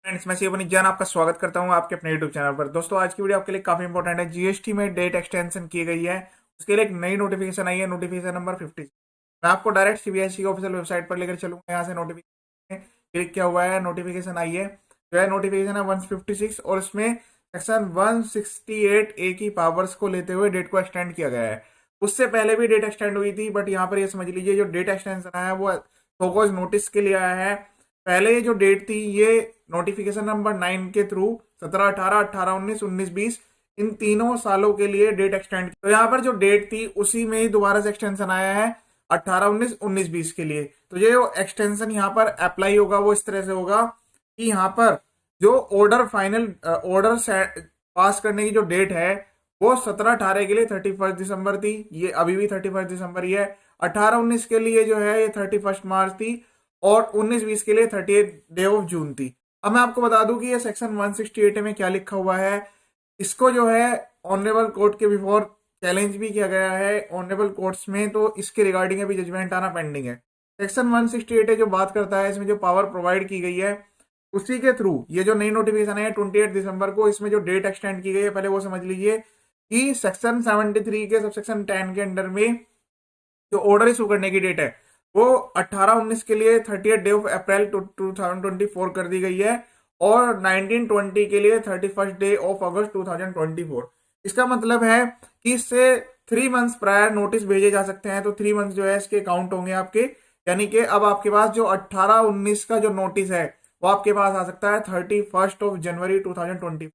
Friends, मैं शिवनी जान आपका स्वागत करता हूं आपके अपने यूट्यूब चैनल पर। दोस्तों, आज की वीडियो आपके लिए काफी इंपॉर्टेंट है। जीएसटी में डेट एक्सटेंशन की गई है, उसके लिए एक नई नोटिफिकेशन आई है, नोटिफिकेशन नंबर 50। मैं आपको डायरेक्ट सीबीएसई की ऑफिशियल वेबसाइट पर लेकर चलूंगा। यहाँ से नोटिफिकेशन क्लिक किया हुआ है, नोटिफिकेशन आई है। जो है नोटिफिकेशन है 156 और इसमें सेक्शन 168A की पावर्स को लेते हुए डेट को एक्सटेंड किया गया है। उससे पहले भी डेट एक्सटेंड हुई थी, बट यहाँ पर ये समझ लीजिए जो डेट एक्सटेंशन आया है वो फोकस नोटिस के लिए आया है। पहले ये जो डेट थी ये नोटिफिकेशन नंबर 9 के थ्रू 17, 18, 18, 19, 19, 20 इन तीनों सालों के लिए डेट एक्सटेंड। तो यहाँ पर जो डेट थी उसी में ही दोबारा से एक्सटेंशन आया है 18, 19, 19, 20 के लिए। तो ये जो एक्सटेंशन यहाँ पर अप्लाई होगा वो इस तरह से होगा कि यहाँ पर जो ऑर्डर फाइनल ऑर्डर पास करने की जो डेट है वो 17, 18 के लिए 31 दिसंबर थी। ये अभी भी 31 दिसंबर ही है। 18, 19 के लिए जो है ये 31 मार्च थी और 19-20 के लिए 30 डे ऑफ जून थी। अब मैं आपको बता दूं कि ये सेक्शन 168 में क्या लिखा हुआ है। इसको जो है ऑनरेबल कोर्ट के बिफोर चैलेंज भी किया गया है ऑनरेबल कोर्ट्स में, तो इसके रिगार्डिंग अभी जजमेंट आना पेंडिंग है। सेक्शन 168 जो बात करता है, इसमें जो पावर प्रोवाइड की गई है उसी के थ्रू ये जो नई नोटिफिकेशन है 28 दिसंबर को, इसमें जो डेट एक्सटेंड की गई है पहले वो समझ लीजिए कि सेक्शन 73 के सबसेक्शन 10 के अंडर में जो ऑर्डर इशू करने की डेट है वो 18-19 के लिए 30 डे ऑफ अप्रैल 2024 कर दी गई है और 19-20 के लिए 31 डे ऑफ अगस्त 2024। इसका मतलब है कि इससे 3 मंथ्स प्रायर नोटिस भेजे जा सकते हैं, तो 3 मंथ्स जो है इसके काउंट होंगे आपके। यानी कि अब आपके पास जो 18-19 का जो नोटिस है वो आपके पास आ सकता है 31 जनवरी 2020।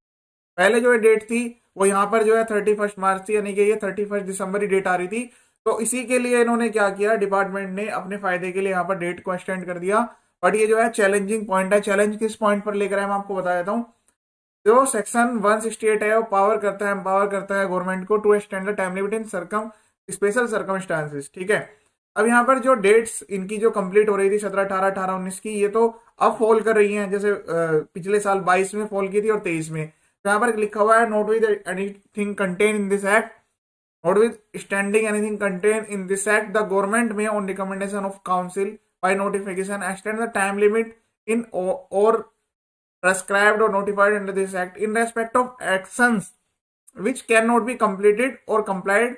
पहले जो डेट थी वो यहाँ पर जो है 31 मार्च थी, यानी कि ये 31 दिसंबर ही डेट आ रही थी। तो इसी के लिए इन्होंने क्या किया, डिपार्टमेंट ने अपने फायदे के लिए यहाँ पर डेट को एक्सटेंड कर दिया। बट ये जो है चैलेंजिंग पॉइंट है। चैलेंज किस पॉइंट पर लेकर है मैं आपको बता देता हूँ। जो सेक्शन 168 है वो पावर करता है, एम्पावर करता है गवर्नमेंट को to extend the time limit in सरकम स्पेशल सर्कमस्टांसेस। ठीक है। अब यहाँ पर जो डेट्स इनकी जो कंप्लीट हो रही थी 17, 18, 18, 19 की, ये तो अब फॉल कर रही हैं। जैसे पिछले साल 22 में फॉल की थी और 23 में। तो यहाँ पर लिखा हुआ है not with anything contain in this act, notwithstanding anything contain in this act, the government may on recommendation of council by notification extend the time limit in और prescribed or notified under this act in respect of actions which cannot be completed or complied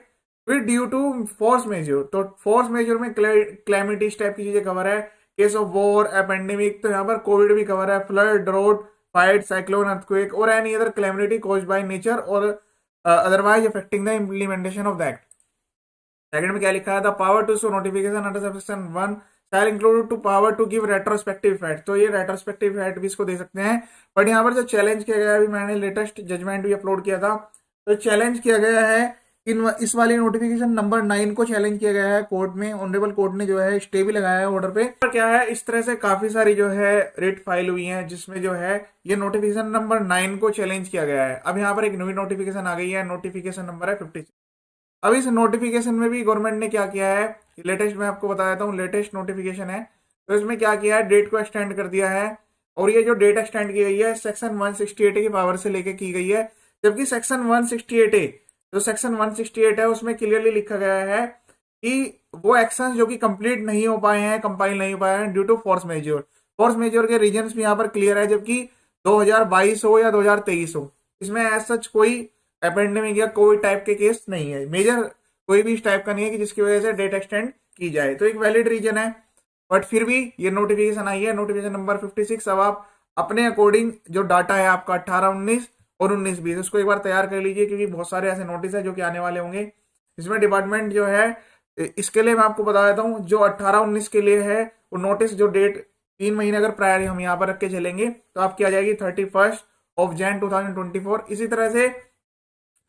with due to force majeure। तो force majeure में calamities type की चीजें cover है, case of war, एपेंडेमिक, तो यहाँ पर Covid भी कवर है, flood, drought, fight, cyclone, earthquake और any other calamity caused by nature और otherwise affecting the implementation of the act. Second में क्या लिखा है, the power to show notification under section 1 shall include to power to give retrospective effect. तो ये retrospective effect भी इसको दे सकते हैं। बट यहाँ पर जो चैलेंज किया गया है, अभी मैंने लेटेस्ट जजमेंट भी अपलोड किया था, तो चैलेंज किया गया है इस वाली नोटिफिकेशन नंबर 9 को चैलेंज किया गया है कोर्ट में। ऑनरेबल कोर्ट ने जो है स्टे भी लगाया है ऑर्डर पे। और क्या है, इस तरह से काफी सारी जो है रेट फाइल हुई है जिसमें जो है ये नोटिफिकेशन नंबर 9 को चैलेंज किया गया है। अब यहाँ पर एक नई नोटिफिकेशन आ गई है, नोटिफिकेशन नंबर है 50। अब इस नोटिफिकेशन में भी गवर्नमेंट ने क्या किया है, लेटेस्ट मैं आपको बता देता हूँ, लेटेस्ट नोटिफिकेशन है। तो इसमें क्या किया है, डेट को एक्सटेंड कर दिया है। और ये जो डेट एक्सटेंड की गई है सेक्शन 168 की पावर से लेके की गई है। जबकि सेक्शन 168 जो सेक्शन 168 है उसमें क्लियरली लिखा गया है कि वो एक्शन जो कि कंप्लीट नहीं हो पाए हैं, कंपाइल नहीं हो पाए हैं due to force majeure. Force majeure के रीजन भी यहाँ पर क्लियर है, जबकि 2022 हो या 2023 हो, इसमें एज सच कोई एपेंडेमिक या कोई टाइप के केस नहीं है। मेजर कोई भी इस टाइप का नहीं है कि जिसकी वजह से डेट एक्सटेंड की जाए, तो एक वैलिड रीजन है। बट फिर भी ये नोटिफिकेशन आई है, नोटिफिकेशन नंबर 56। अब आप अपने अकॉर्डिंग जो डाटा है आपका 18, 19 और 19, 20 उसको एक बार तैयार कर लीजिए, क्योंकि बहुत सारे ऐसे नोटिस है जो कि आने वाले होंगे। इसमें डिपार्टमेंट जो है, इसके लिए मैं आपको बता देता हूँ, जो 18, 19 के लिए है वो नोटिस जो डेट 3 महीने अगर प्रायर हम यहाँ पर रख के चलेंगे तो आपकी आ जाएगी 31 जनवरी 2024। इसी तरह से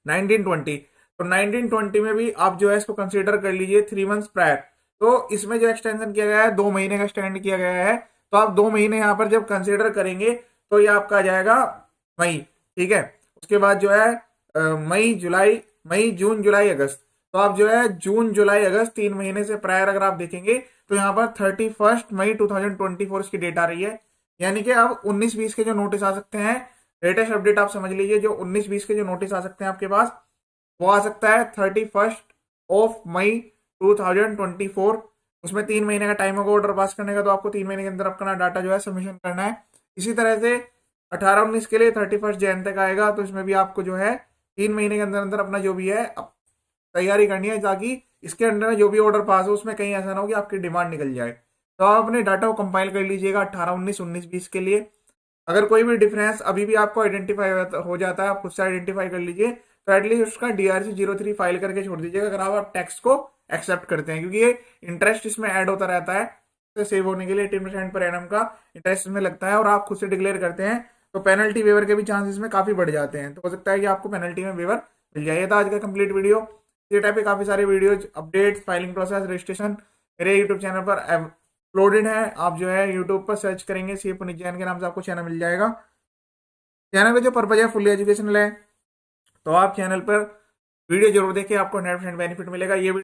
1920, तो 1920 में भी आप जो है इसको कंसीडर कर लीजिए 3 मंथ्स प्रायर। तो इसमें जो एक्सटेंशन किया गया है 2 महीने का एक्सटेंड किया गया है। तो आप 2 महीने यहाँ पर जब कंसीडर करेंगे तो ये आपका आ जाएगा मई। ठीक है। उसके बाद जो है मई जून जुलाई अगस्त, तो आप जो है जून जुलाई अगस्त 3 महीने से प्रायर अगर आप देखेंगे तो यहाँ पर 31 मई 2024 इसकी डेट आ रही है। यानी कि अब 19-20 के जो नोटिस आ सकते हैं, लेटेस्ट अपडेट आप समझ लीजिए, जो 19-20 के जो नोटिस आ सकते हैं आपके पास वो आ सकता है 31 मई 2024। उसमें 3 महीने का टाइम होगा ऑर्डर पास करने का, तो आपको 3 महीने के अंदर अपना डाटा जो है सबमिशन करना है। इसी तरह से 18-19 के लिए 31 जैन तक आएगा, तो इसमें भी आपको जो है 3 महीने के अंदर अंदर अपना जो भी है तैयारी करनी है, ताकि इसके अंदर में जो भी ऑर्डर पास हो उसमें कहीं ऐसा ना हो कि आपकी डिमांड निकल जाए। तो आप अपने डाटा को कंपाइल कर लीजिएगा 18-19, 19-20 के लिए। अगर कोई भी डिफरेंस अभी भी आपको आइडेंटिफाई हो जाता है, आप खुद से आइडेंटिफाई कर लीजिए, तो एटलीस्ट उसका DRC-03 फाइल करके छोड़ दीजिएगा, अगर आप टैक्स को एक्सेप्ट करते हैं, क्योंकि ये इंटरेस्ट इसमें ऐड होता रहता है। तो सेव होने के लिए 18% पर एनम का इंटरेस्ट इसमें लगता है, और आप खुद से डिक्लेयर करते हैं तो पेनल्टी वेवर के भी चांसेस में काफी बढ़ जाते हैं। तो हो सकता है कि आपको पेनल्टी में वेवर मिल जाए। था आज का कंप्लीट वीडियो। इसी टाइप के काफी सारे videos, updates, filing process, registration मेरे यूट्यूब चैनल पर अपलोडेड है। आप जो है यूट्यूब पर सर्च करेंगे सी पुनीत जैन के नाम से, आपको चैनल मिल जाएगा। चैनल का जो पर्पज है फुल्ली एजुकेशनल है, तो आप चैनल पर वीडियो जरूर देखिए, आपको 100% बेनिफिट मिलेगा। ये